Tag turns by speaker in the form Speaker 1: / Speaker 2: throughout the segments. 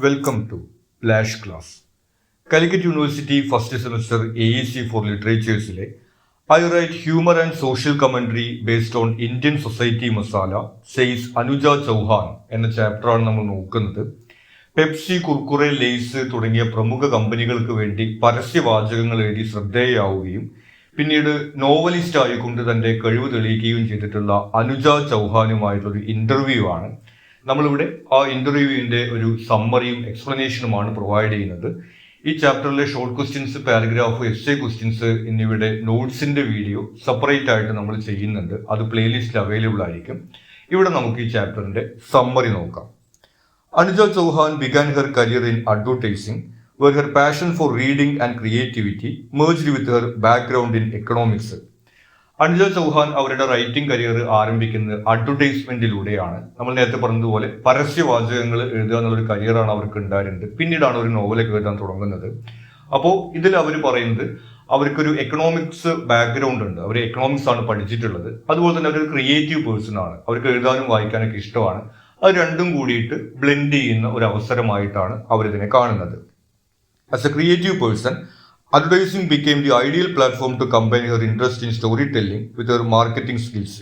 Speaker 1: Welcome to Flash Class. Calicut University first semester AEC for Literatures. I write humor and social commentary based on Indian society masala, says Anuja Chauhan എന്ന ചാപ്റ്ററാണ് നമ്മൾ നോക്കുന്നത്. Pepsi, Kurkure, lace തുടങ്ങിയ പ്രമുഖ കമ്പനികൾക്ക് വേണ്ടി പരസ്യവാചകങ്ങൾ എഴുതി ശ്രദ്ധേയയാവുകയും പിന്നീട് നോവലിസ്റ്റ് ആയിക്കൊണ്ട് തന്റെ കഴിവ് തെളിയിക്കുകയും ചെയ്തിട്ടുള്ള അനുജ ചൗഹാനുമായിട്ടുള്ളൊരു ഇന്റർവ്യൂ ആണ്. നമ്മളിവിടെ ആ ഇന്റർവ്യൂവിന്റെ ഒരു സമ്മറിയും എക്സ്പ്ലനേഷനുമാണ് പ്രൊവൈഡ് ചെയ്യുന്നത്. ഈ ചാപ്റ്ററിലെ short questions, paragraph, essay questions എന്നിവയുടെ നോട്ട്സിന്റെ വീഡിയോ സെപ്പറേറ്റ് ആയിട്ട് നമ്മൾ ചെയ്യുന്നുണ്ട്. അത് പ്ലേലിസ്റ്റിൽ അവൈലബിൾ ആയിരിക്കും. ഇവിടെ നമുക്ക് ഈ ചാപ്റ്ററിന്റെ സമ്മറി നോക്കാം. Anuja Chauhan began her career in advertising, where her passion for reading and creativity merged with her background in economics. Anuja Chauhan അവരുടെ റൈറ്റിംഗ് കരിയർ ആരംഭിക്കുന്നത് അഡ്വർടൈസ്മെന്റിലൂടെയാണ്. നമ്മൾ നേരത്തെ പറഞ്ഞതുപോലെ പരസ്യവാചകങ്ങൾ എഴുതുക എന്നുള്ളൊരു കരിയറാണ് അവർക്ക് ഉണ്ടായിരുന്നത്. പിന്നീടാണ് ഒരു നോവലൊക്കെ എഴുതാൻ തുടങ്ങുന്നത്. അപ്പോൾ ഇതിൽ അവർ പറയുന്നത് അവർക്കൊരു എക്കണോമിക്സ് ബാക്ക്ഗ്രൗണ്ട് ഉണ്ട്. അവർ എക്കണോമിക്സ് ആണ് പഠിച്ചിട്ടുള്ളത്. അതുപോലെ തന്നെ അവരൊരു ക്രിയേറ്റീവ് പേഴ്സൺ ആണ്. അവർക്ക് എഴുതാനും വായിക്കാനൊക്കെ ഇഷ്ടമാണ്. അത് രണ്ടും കൂടിയിട്ട് ബ്ലെൻഡ് ചെയ്യുന്ന ഒരു അവസരമായിട്ടാണ് അവരിതിനെ കാണുന്നത്. As A creative person, advertising became the ideal platform to combine her interest in storytelling with her marketing skills.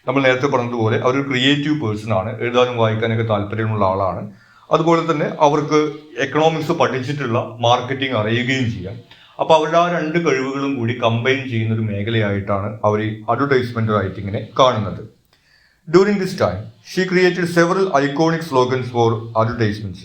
Speaker 1: നമ്മൾ നേരത്തെ പറഞ്ഞതുപോലെ അവർ ക്രിയേറ്റീവ് പേഴ്സൺ ആണ്. എഴുതാനും വായിക്കാനൊക്കെ താല്പര്യമുള്ള ആളാണ്. അതുപോലെ തന്നെ അവർക്ക് എക്കണോമിക്സ് പഠിച്ചിട്ടുള്ള മാർക്കറ്റിംഗ് അറിയുകയും ചെയ്യാം. അപ്പോൾ അവരുടെ ആ രണ്ട് കഴിവുകളും കൂടി കമ്പൈൻ ചെയ്യുന്ന ഒരു മേഖലയായിട്ടാണ് അവർ ഈ അഡ്വർടൈസ്മെന്റ് റൈറ്റിങ്ങിനെ കാണുന്നത്. During this time, she created several iconic slogans for advertisements.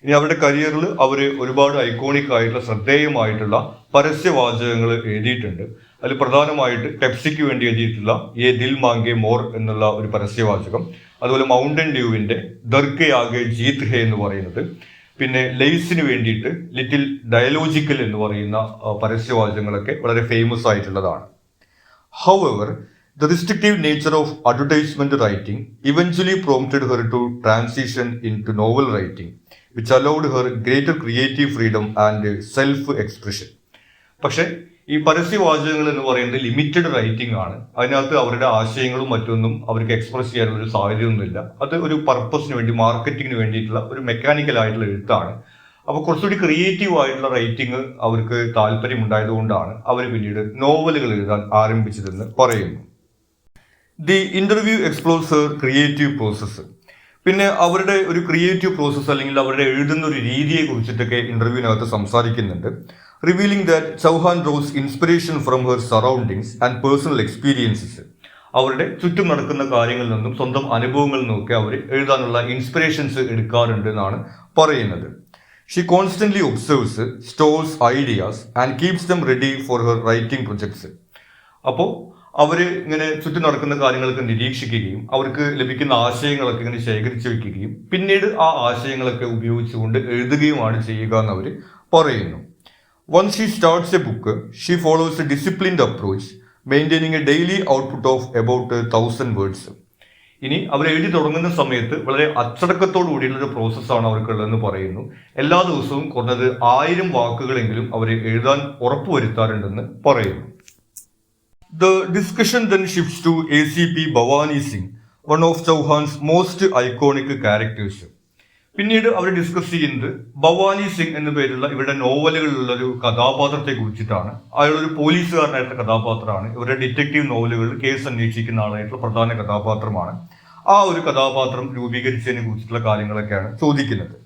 Speaker 1: ഇനി അവരുടെ കരിയറിൽ അവർ ഒരുപാട് ഐക്കോണിക് ആയിട്ടുള്ള ശ്രദ്ധേയമായിട്ടുള്ള പരസ്യവാചകങ്ങൾ എഴുതിയിട്ടുണ്ട്. അതിൽ പ്രധാനമായിട്ട് പെപ്സിക്ക് വേണ്ടി എഴുതിയിട്ടുള്ള യേ ദിൽ മാംഗെ മോർ എന്നുള്ള ഒരു പരസ്യവാചകം, അതുപോലെ മൗണ്ടൻ ഡ്യൂവിന്റെ ദർക്കെ ആകെ ജീത് ഹേ എന്ന് പറയുന്നത്, പിന്നെ ലെയ്സിന് വേണ്ടിയിട്ട് ലിറ്റിൽ ഡയലോജിക്കൽ എന്ന് പറയുന്ന പരസ്യവാചകങ്ങളൊക്കെ വളരെ ഫേമസ് ആയിട്ടുള്ളതാണ്. However, the restrictive nature of advertisement writing eventually prompted her to transition into novel writing, which allowed her greater creative freedom and self-expression. പക്ഷെ ഈ പരസ്യവാചകങ്ങൾ എന്ന് പറയുന്നത് ലിമിറ്റഡ് റൈറ്റിംഗ് ആണ്. അതിനകത്ത് അവരുടെ ആശയങ്ങളും മറ്റൊന്നും അവർക്ക് എക്സ്പ്രസ് ചെയ്യാനുള്ള ഒരു സാഹചര്യമൊന്നുമില്ല. അത് ഒരു പർപ്പസിന് വേണ്ടി, മാർക്കറ്റിങ്ങിന് വേണ്ടിയിട്ടുള്ള ഒരു മെക്കാനിക്കൽ ആയിട്ടുള്ള എഴുത്താണ്. അപ്പോൾ കുറച്ചുകൂടി ക്രിയേറ്റീവ് ആയിട്ടുള്ള റൈറ്റിംഗ് അവർക്ക് താല്പര്യം ഉണ്ടായതുകൊണ്ടാണ് അവർ പിന്നീട് നോവലുകൾ എഴുതാൻ ആരംഭിച്ചതെന്ന് പറയുന്നു. The interview explores her creative process. പിന്നെ അവരുടെ ഒരു ക്രിയേറ്റീവ് പ്രോസസ്സ് അല്ലെങ്കിൽ അവരുടെ എഴുതുന്ന ഒരു രീതിയെ കുറിച്ചിട്ടൊക്കെ ഇന്റർവ്യൂവിനകത്ത് സംസാരിക്കുന്നുണ്ട്. Revealing that Chauhan draws inspiration from her surroundings and personal experiences. അവരുടെ ചുറ്റും നടക്കുന്ന കാര്യങ്ങളിൽ നിന്നും സ്വന്തം അനുഭവങ്ങളിൽ നിന്നൊക്കെ അവർ എഴുതാനുള്ള ഇൻസ്പിറേഷൻസ് എടുക്കാറുണ്ട് എന്നാണ് പറയുന്നത്. She constantly observes, stores ideas and keeps dum ready for her writing projects. അപ്പോൾ അവർ ഇങ്ങനെ ചുറ്റും നടക്കുന്ന കാര്യങ്ങളൊക്കെ നിരീക്ഷിക്കുകയും അവർക്ക് ലഭിക്കുന്ന ആശയങ്ങളൊക്കെ ഇങ്ങനെ ശേഖരിച്ചു വയ്ക്കുകയും പിന്നീട് ആ ആശയങ്ങളൊക്കെ ഉപയോഗിച്ചുകൊണ്ട് എഴുതുകയുമാണ് ചെയ്യുക എന്ന് അവർ പറയുന്നു. Once she starts a book, she follows a disciplined approach, maintaining a daily output of about 1,000 words. ഇനി അവർ എഴുതി തുടങ്ങുന്ന സമയത്ത് വളരെ അച്ചടക്കത്തോടു കൂടിയുള്ള ഒരു പ്രോസസ്സാണ് അവർക്കുള്ളതെന്ന് പറയുന്നു. എല്ലാ ദിവസവും കുറഞ്ഞത് 1000 വാക്കുകളെങ്കിലും അവർ എഴുതാൻ ഉറപ്പുവരുത്താറുണ്ടെന്ന് പറയുന്നു. The discussion then shifts to ACP Bhavani Singh, one of Chauhan's most iconic characters. പിന്നീട് അവർ ഡിസ്കസ് ചെയ്യുന്നത് ഭവാനി സിംഗ് എന്ന പേരുള്ള ഇവരുടെ നോവലുകളിലുള്ള ഒരു കഥാപാത്രത്തെ കുറിച്ചിട്ടാണ്. അയാളൊരു പോലീസുകാരനായിട്ടുള്ള കഥാപാത്രമാണ്. ഇവരുടെ ഡിറ്റക്റ്റീവ് നോവലുകളിൽ കേസ് അന്വേഷിക്കുന്ന ആളായിട്ടുള്ള പ്രധാന കഥാപാത്രമാണ്. ആ ഒരു കഥാപാത്രം രൂപീകരിച്ചതിനെ കുറിച്ചിട്ടുള്ള കാര്യങ്ങളൊക്കെയാണ് ചോദിക്കുന്നത്.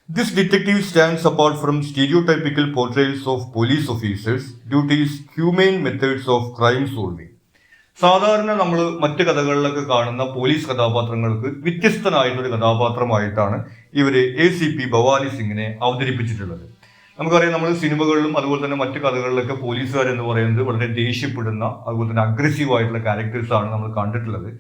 Speaker 1: This detective stands apart from stereotypical portrayals of police officers due to his humane methods of crime solving. സാധാരണ നമ്മൾ മറ്റ് കഥകളിലൊക്കെ കാണുന്ന പോലീസ് കഥാപാത്രങ്ങൾക്ക് വ്യത്യസ്തനായിട്ടൊരു കഥാപാത്രമായിട്ടാണ് ഇവര് ACP ഭവാനി സിംഗിനെ അവതരിപ്പിച്ചിട്ടുള്ളത്. നമുക്കറിയാം, നമ്മൾ സിനിമകളിലും അതുപോലെ തന്നെ മറ്റു കഥകളിലൊക്കെ പോലീസുകാർ എന്ന് പറയുന്നത് വളരെ ദേഷ്യപ്പെടുന്ന, അതുപോലെ തന്നെ അഗ്രസീവ് ആയിട്ടുള്ള ക്യാരക്ടേഴ്സ് ആണ് നമ്മൾ കണ്ടിട്ടുള്ളത്.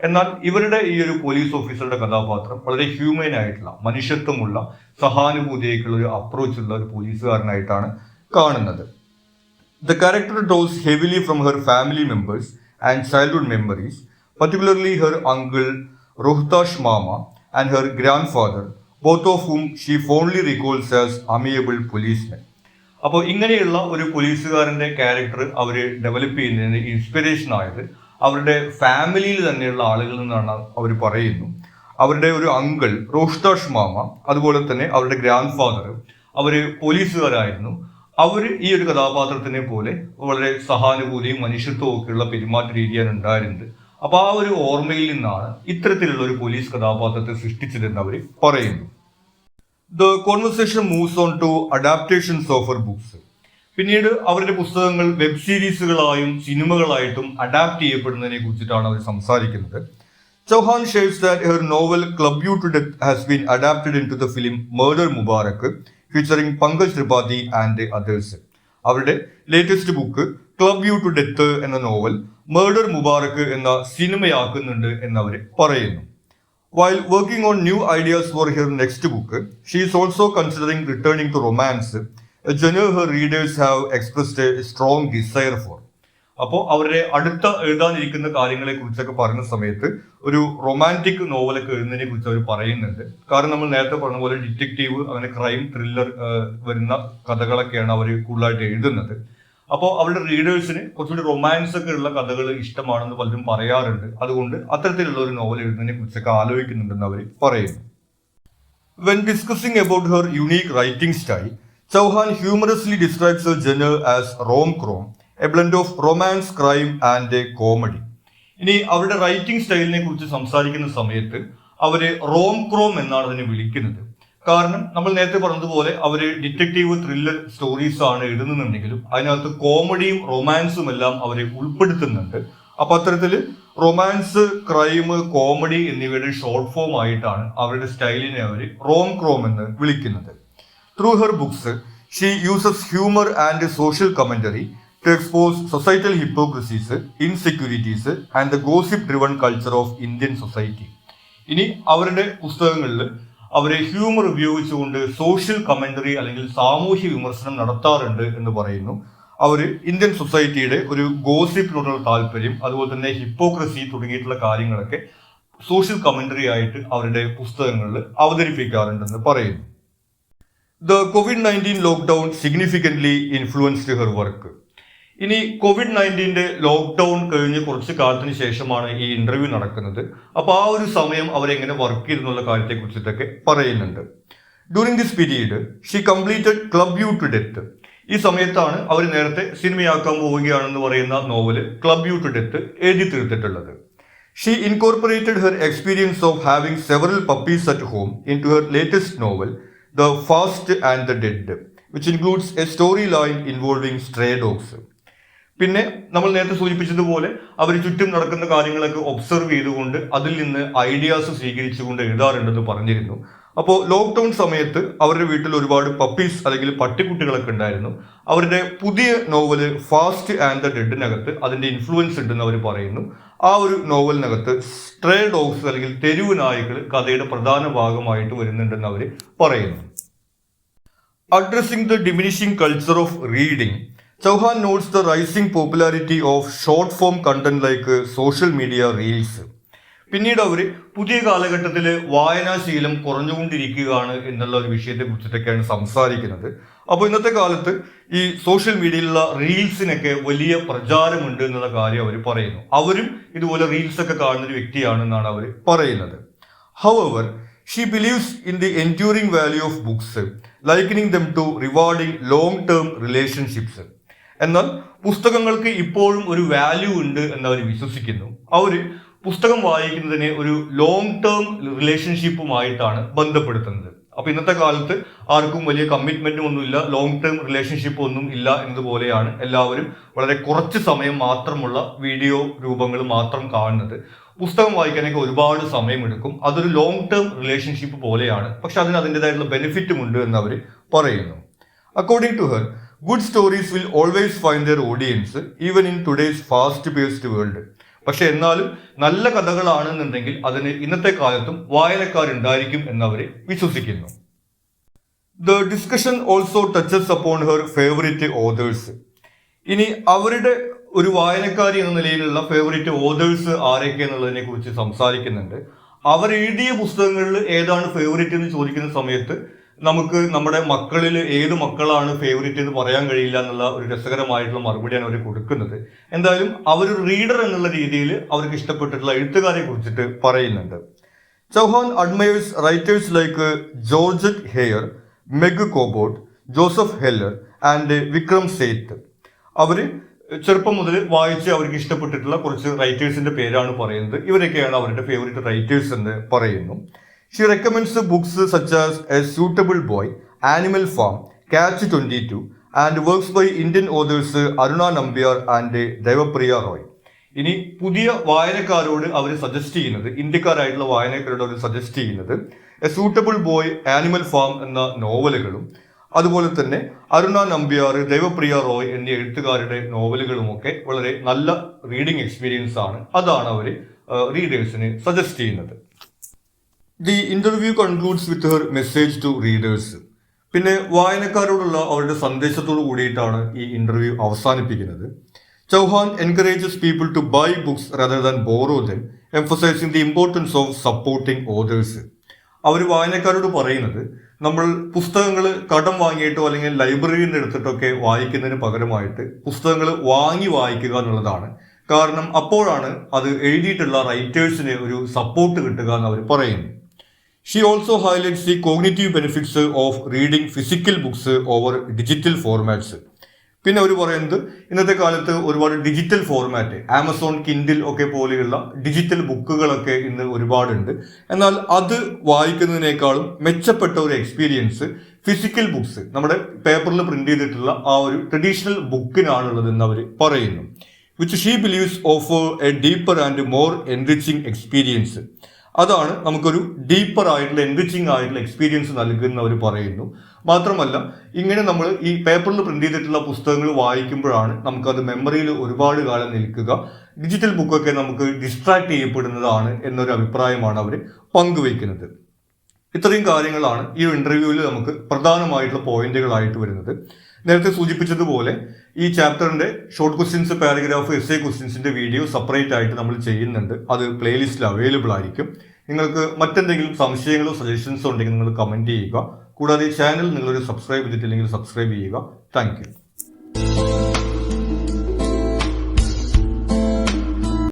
Speaker 1: എന്നാൽ ഇവരുടെ ഈ ഒരു പോലീസ് ഓഫീസറുടെ കഥാപാത്രം വളരെ ഹ്യൂമൻ ആയിട്ടുള്ള, മനുഷ്യത്വമുള്ള, സഹാനുഭൂതിയേക്കുള്ള ഒരു അപ്രോച്ചുള്ള ഒരു പോലീസുകാരനായിട്ടാണ് കാണുന്നത്. The character draws heavily from her family members and childhood memories, particularly her uncle Rohtash mama and her grandfather, both of whom she fondly recalls as amiable policemen. അപ്പോൾ ഇങ്ങനെയുള്ള ഒരു പോലീസുകാരന്റെ ക്യാരക്ടർ അവർ ഡെവലപ്പ് ചെയ്യുന്നതിന് ഇൻസ്പിറേഷൻ ആയത് അവരുടെ ഫാമിലിയിൽ തന്നെയുള്ള ആളുകളിൽ നിന്നാണ് അവർ പറയുന്നു. അവരുടെ ഒരു അങ്കിൾ റോഷ്താഷ് മാമ, അതുപോലെ തന്നെ അവരുടെ ഗ്രാൻഡ് ഫാദർ, അവര് പോലീസുകാരായിരുന്നു. അവർ ഈ ഒരു കഥാപാത്രത്തിനെ പോലെ വളരെ സഹാനുഭൂതിയും മനുഷ്യത്വവും ഒക്കെയുള്ള പെരുമാറ്റ രീതിയാണ് ഉണ്ടായിരുന്നത്. അപ്പൊ ആ ഒരു ഓർമ്മയിൽ നിന്നാണ് ഇത്തരത്തിലുള്ള ഒരു പോലീസ് കഥാപാത്രത്തെ സൃഷ്ടിച്ചതെന്ന് അവർ പറയുന്നു. The conversation moves on to adaptations of her books. പിന്നീട് അവരുടെ പുസ്തകങ്ങൾ വെബ് സീരീസുകളായും സിനിമകളായിട്ടും അഡാപ്റ്റ് ചെയ്യപ്പെടുന്നതിനെ കുറിച്ചിട്ടാണ് അവർ സംസാരിക്കുന്നത്. Chauhan shares that her novel club you to death has been adapted into the film murder Mubarak featuring Pankaj Tripathi and others. അവരുടെ latest book club you to death എന്ന novel murder Mubarak എന്ന സിനിമയാക്കുന്നുണ്ട് എന്നവർ പറയുന്നു. While working on new ideas for her next book, she is also considering returning to romance, a genre her readers have expressed a strong desire for. അപ്പോൾ അവരുടെ അടുത്ത എഴുതാനിരിക്കുന്ന കാര്യങ്ങളെ കുറിച്ചൊക്കെ പറയുന്ന സമയത്ത് ഒരു റൊമാൻറ്റിക് നോവലൊക്കെ എഴുതുന്നതിനെ കുറിച്ച് അവർ പറയുന്നുണ്ട്. കാരണം നമ്മൾ നേരത്തെ പറഞ്ഞ പോലെ ഡിറ്റക്റ്റീവ്, അങ്ങനെ ക്രൈം ത്രില്ലർ വരുന്ന കഥകളൊക്കെയാണ് അവർ കൂടുതലായിട്ട് എഴുതുന്നത്. അപ്പോൾ അവരുടെ റീഡേഴ്സിന് കുറച്ചുകൂടി റൊമാൻസ് ഒക്കെ ഉള്ള കഥകൾ ഇഷ്ടമാണെന്ന് പലരും പറയാറുണ്ട്. അതുകൊണ്ട് അത്തരത്തിലുള്ള ഒരു നോവൽ എഴുതുന്നതിനെ കുറിച്ചൊക്കെ ആലോചിക്കുന്നുണ്ടെന്ന് അവർ പറയുന്നു. When discussing about her unique writing style, Chauhan humorously describes her genre as rom-com, a blend of romance, crime and comedy. ഇനി അവരുടെ റൈറ്റിംഗ് സ്റ്റൈലിനെ കുറിച്ച് സംസാരിക്കുന്ന സമയത്ത് അവര് റോം-ക്രോം എന്നാണ് അതിനെ വിളിക്കുന്നത്. കാരണം നമ്മൾ നേരത്തെ പറഞ്ഞതുപോലെ അവര് ഡിറ്റക്റ്റീവ് ത്രില്ലർ സ്റ്റോറീസ് ആണ് എഴുതുന്നുണ്ടെങ്കിലും അതിനകത്ത് കോമഡിയും റൊമാൻസും എല്ലാം അവരെ ഉൾപ്പെടുത്തുന്നുണ്ട്. അപ്പൊ അത്തരത്തില് റൊമാൻസ്, ക്രൈം, കോമഡി എന്നിവയുടെ ഷോർട്ട് ഫോം ആയിട്ടാണ് അവരുടെ സ്റ്റൈലിനെ അവർ റോം ക്രോം എന്ന് വിളിക്കുന്നത്. Through her books she uses humour and social commentary to expose societal hypocrisies, insecurities and the gossip driven culture of Indian society. ഇനി അവരുടെ പുസ്തകങ്ങളിൽ അവരെ ഹ്യൂമർ ഉപയോഗിച്ചുകൊണ്ട് സോഷ്യൽ കമന്ററി അല്ലെങ്കിൽ സാമൂഹ്യ വിമർശനം നടത്താറുണ്ട് എന്ന് പറയുന്നു. അവർ ഇന്ത്യൻ സൊസൈറ്റിയുടെ ഒരു ഗോസിപ്പിനോടുള്ള താല്പര്യം, അതുപോലെ തന്നെ ഹിപ്പോക്രസി തുടങ്ങിയിട്ടുള്ള കാര്യങ്ങളൊക്കെ സോഷ്യൽ കമന്ററി ആയിട്ട് അവരുടെ പുസ്തകങ്ങളിൽ അവതരിപ്പിക്കാറുണ്ടെന്ന് പറയുന്നു. The COVID-19 lockdown significantly influenced her work. ഇനി COVID-19 ലോക്ക്ഡൌൺ കഴിഞ്ഞ് കുറച്ച് കാലത്തിന് ശേഷമാണ് ഈ ഇന്റർവ്യൂ നടക്കുന്നത്. അപ്പോൾ ആ ഒരു സമയം അവരെങ്ങനെ വർക്ക് ചെയ്തെന്നുള്ള കാര്യത്തെ കുറിച്ചിട്ടൊക്കെ പറയുന്നുണ്ട്. During this period she completed club you to death. ഈ സമയത്താണ് അവർ നേരത്തെ സിനിമയാക്കാൻ പോവുകയാണെന്ന് പറയുന്ന novel club you to death എഴുതി തീർത്തിട്ടുള്ളത്. She incorporated her experience of having several puppies at home into her latest novel the fast and the dead, which includes a story line involving stray dogs. പിന്നെ നമ്മൾ നേരത്തെ സൂചിപ്പിച്ചതുപോലെ അവർ ചുറ്റും നടക്കുന്ന കാര്യങ്ങളൊക്കെ observe ചെയ്തുകൊണ്ട് അതിൽ നിന്ന് ഐഡിയാസ് സ്വീകരിച്ചുകൊണ്ട് എഴുതാറുണ്ടെന്ന് പറഞ്ഞിരുന്നു. അപ്പോൾ ലോക്ക്ഡൌൺ സമയത്ത് അവരുടെ വീട്ടിൽ ഒരുപാട് പപ്പീസ് അല്ലെങ്കിൽ പട്ടിക്കുട്ടികളൊക്കെ ഉണ്ടായിരുന്നു. അവരുടെ പുതിയ നോവല് ഫാസ്റ്റ് ആൻഡ് ദ ഡെഡിനകത്ത് അതിന്റെ ഇൻഫ്ലുവൻസ് ഉണ്ടെന്ന് അവർ പറയുന്നു. ആ ഒരു നോവലിനകത്ത് സ്ട്രേ ഡോഗ്സ് അല്ലെങ്കിൽ തെരുവ് നായ്ക്കൾ കഥയുടെ പ്രധാന ഭാഗമായിട്ട് വരുന്നുണ്ടെന്ന് അവർ പറയുന്നു. Addressing the diminishing culture of reading, Chauhan notes the rising popularity of short form content like social media reels. പിന്നീട് അവർ പുതിയ കാലഘട്ടത്തിൽ വായനാശീലം കുറഞ്ഞുകൊണ്ടിരിക്കുകയാണ് എന്നുള്ള ഒരു വിഷയത്തെ കുറിച്ചിട്ടൊക്കെയാണ് സംസാരിക്കുന്നത്. അപ്പോൾ ഇന്നത്തെ കാലത്ത് ഈ സോഷ്യൽ മീഡിയയിലുള്ള റീൽസിനൊക്കെ വലിയ പ്രചാരമുണ്ട് എന്നുള്ള കാര്യം അവർ പറയുന്നു. അവരും ഇതുപോലെ റീൽസ് ഒക്കെ കാണുന്ന ഒരു വ്യക്തിയാണെന്നാണ് അവർ പറയുന്നത്. However, she believes in the enduring value of books, likening them to rewarding long-term relationships. എന്നാൽ പുസ്തകങ്ങൾക്ക് ഇപ്പോഴും ഒരു വാല്യൂ ഉണ്ട് എന്നവർ വിശ്വസിക്കുന്നു. അവർ പുസ്തകം വായിക്കുന്നതിനെ ഒരു ലോങ് ടേം റിലേഷൻഷിപ്പുമായിട്ടാണ് ബന്ധപ്പെടുത്തുന്നത്. അപ്പൊ ഇന്നത്തെ കാലത്ത് ആർക്കും വലിയ കമ്മിറ്റ്മെന്റും ഒന്നുമില്ല, ലോങ് ടേം റിലേഷൻഷിപ്പ് ഒന്നും ഇല്ല എന്നതുപോലെയാണ് എല്ലാവരും വളരെ കുറച്ച് സമയം മാത്രമുള്ള വീഡിയോ രൂപങ്ങൾ മാത്രം കാണുന്നത്. പുസ്തകം വായിക്കാനൊക്കെ ഒരുപാട് സമയമെടുക്കും. അതൊരു ലോങ് ടേം റിലേഷൻഷിപ്പ് പോലെയാണ്, പക്ഷെ അതിന് അതിൻ്റെതായിട്ടുള്ള ബെനിഫിറ്റും ഉണ്ട് എന്ന് അവർ പറയുന്നു. According to her, good stories will always find their audience even in today's fast-paced world. പക്ഷെ എന്നാലും നല്ല കഥകളാണെന്നുണ്ടെങ്കിൽ അതിന് ഇന്നത്തെ കാലത്തും വായനക്കാരുണ്ടായിരിക്കും എന്നവർ വിശ്വസിക്കുന്നു. The discussion also touches upon her favorite authors. ഇനി അവരുടെ ഒരു വായനക്കാരി എന്ന നിലയിലുള്ള ഫേവറേറ്റ് ഓതേഴ്സ് ആരൊക്കെ എന്നുള്ളതിനെ കുറിച്ച് സംസാരിക്കുന്നുണ്ട്. അവർ എഴുതിയ പുസ്തകങ്ങളിൽ ഏതാണ് ഫേവറേറ്റ് എന്ന് ചോദിക്കുന്ന സമയത്ത് നമുക്ക് നമ്മുടെ മക്കളിൽ ഏത് മക്കളാണ് ഫേവറേറ്റ് എന്ന് പറയാൻ കഴിയില്ല എന്നുള്ള ഒരു രസകരമായിട്ടുള്ള മറുപടിയാണ് അവർ കൊടുക്കുന്നത്. എന്തായാലും അവർ റീഡർ എന്നുള്ള രീതിയിൽ അവർക്ക് ഇഷ്ടപ്പെട്ടിട്ടുള്ള എഴുത്തുകാരെ കുറിച്ചിട്ട് പറയുന്നുണ്ട്. Chauhan admires writers like Georgette Heyer, Meg Cabot, Joseph Heller and Vikram Seth. അവർ ചെറുപ്പം മുതൽ വായിച്ച് അവർക്ക് ഇഷ്ടപ്പെട്ടിട്ടുള്ള കുറച്ച് റൈറ്റേഴ്സിന്റെ പേരാണ് പറയുന്നത്. ഇവരൊക്കെയാണ് അവരുടെ ഫേവറേറ്റ് റൈറ്റേഴ്സ് എന്ന് പറയുന്നു. She recommends books such as A Suitable Boy, Animal Farm, Catch 22 and works by Indian authors Aruna Nambiar and Devapriya Roy. ഇനി പുതിയ വായനക്കാരോട് അവർ സജസ്റ്റ് ചെയ്യുന്നത്, ഇന്ത്യക്കാരായിട്ടുള്ള വായനക്കാരോട് അവർ സജസ്റ്റ് ചെയ്യുന്നത് A Suitable Boy, Animal Farm എന്ന നോവലുകളും അതുപോലെ തന്നെ അരുണ നമ്പ്യാർ, ദേവപ്രിയ റോയ് എന്നീ എഴുത്തുകാരുടെ നോവലുകളുമൊക്കെ വളരെ നല്ല റീഡിംഗ് എക്സ്പീരിയൻസ് ആണ്. അതാണ് അവർ റീഡേഴ്സിന് സജസ്റ്റ് ചെയ്യുന്നത്. The interview concludes with her message to readers. പിന്നെ വായനക്കാരോടുള്ള അവരുടെ സന്ദേശത്തോടു കൂടിയിട്ടാണ് ഈ ഇന്റർവ്യൂ അവസാനിപ്പിക്കുന്നത്. Chauhan encourages people to buy books rather than borrow them, emphasizing the importance of supporting authors. അവർ വായനക്കാരോട് പറയുന്നത് നമ്മൾ പുസ്തകങ്ങൾ കടം വാങ്ങിയിട്ടോ അല്ലെങ്കിൽ ലൈബ്രറിയിൽ നിന്ന് എടുത്തിട്ടൊക്കെ വായിക്കുന്നതിന് പകരമായിട്ട് പുസ്തകങ്ങൾ വാങ്ങി വായിക്കുക എന്നുള്ളതാണ്. കാരണം അപ്പോഴാണ് അത് എഴുതിയിട്ടുള്ള റൈറ്റേഴ്സിന് ഒരു സപ്പോർട്ട് കിട്ടുക എന്ന് അവർ പറയുന്നു. She also highlights the cognitive benefits of reading physical books over digital formats. പിന്നെ അവർ പറയുന്നത് ഇന്നത്തെ കാലത്ത് ഒരുപാട് ഡിജിറ്റൽ ഫോർമാറ്റ്, ആമസോൺ കിൻഡിൽ ഒക്കെ പോലെയുള്ള ഡിജിറ്റൽ ബുക്കുകളൊക്കെ ഇന്ന് ഒരുപാടുണ്ട്. എന്നാൽ അത് വായിക്കുന്നതിനേക്കാളും മെച്ചപ്പെട്ട ഒരു എക്സ്പീരിയൻസ് ഫിസിക്കൽ ബുക്സ്, നമ്മുടെ പേപ്പറിൽ പ്രിന്റ് ചെയ്തിട്ടുള്ള ആ ഒരു ട്രഡീഷണൽ ബുക്കിനാണുള്ളതെന്ന് അവർ പറയുന്നു. Which she believes offer a deeper and more enriching experience. അതാണ് നമുക്കൊരു ഡീപ്പർ ആയിട്ടുള്ള എൻറിച്ചിങ് ആയിട്ടുള്ള എക്സ്പീരിയൻസ് നൽകുന്ന അവർ പറയുന്നു. മാത്രമല്ല ഇങ്ങനെ നമ്മൾ ഈ പേപ്പറിൽ പ്രിന്റ് ചെയ്തിട്ടുള്ള പുസ്തകങ്ങൾ വായിക്കുമ്പോഴാണ് നമുക്കത് മെമ്മറിയിൽ ഒരുപാട് കാലം നിൽക്കുക. ഡിജിറ്റൽ ബുക്കൊക്കെ നമുക്ക് ഡിസ്ട്രാക്ട് ചെയ്യപ്പെടുന്നതാണ് എന്നൊരു അഭിപ്രായമാണ് അവർ പങ്കുവയ്ക്കുന്നത്. ഇത്രയും കാര്യങ്ങളാണ് ഈ ഇന്റർവ്യൂവിൽ നമുക്ക് പ്രധാനമായിട്ടുള്ള പോയിന്റുകളായിട്ട് വരുന്നത്. നേരത്തെ സൂചിപ്പിച്ചതുപോലെ ഈ ചാപ്റ്ററിന്റെ ഷോർട്ട് ക്വസ്റ്റ്യൻസ്, പാരഗ്രാഫ്, എസ്സേ ക്വസ്റ്റ്യൻസിന്റെ വീഡിയോ സെപ്പറേറ്റ് ആയിട്ട് നമ്മൾ ചെയ്യുന്നുണ്ട്. അത് പ്ലേലിസ്റ്റിൽ അവൈലബിൾ ആയിരിക്കും. നിങ്ങൾക്ക് മറ്റെന്തെങ്കിലും സംശയങ്ങളോ സജഷൻസോ ഉണ്ടെങ്കിൽ നിങ്ങൾ കമന്റ് ചെയ്യുക. കൂടാതെ ചാനൽ നിങ്ങളൊരു സബ്സ്ക്രൈബ് ചെയ്തിട്ടില്ലെങ്കിൽ സബ്സ്ക്രൈബ് ചെയ്യുക. Thank you.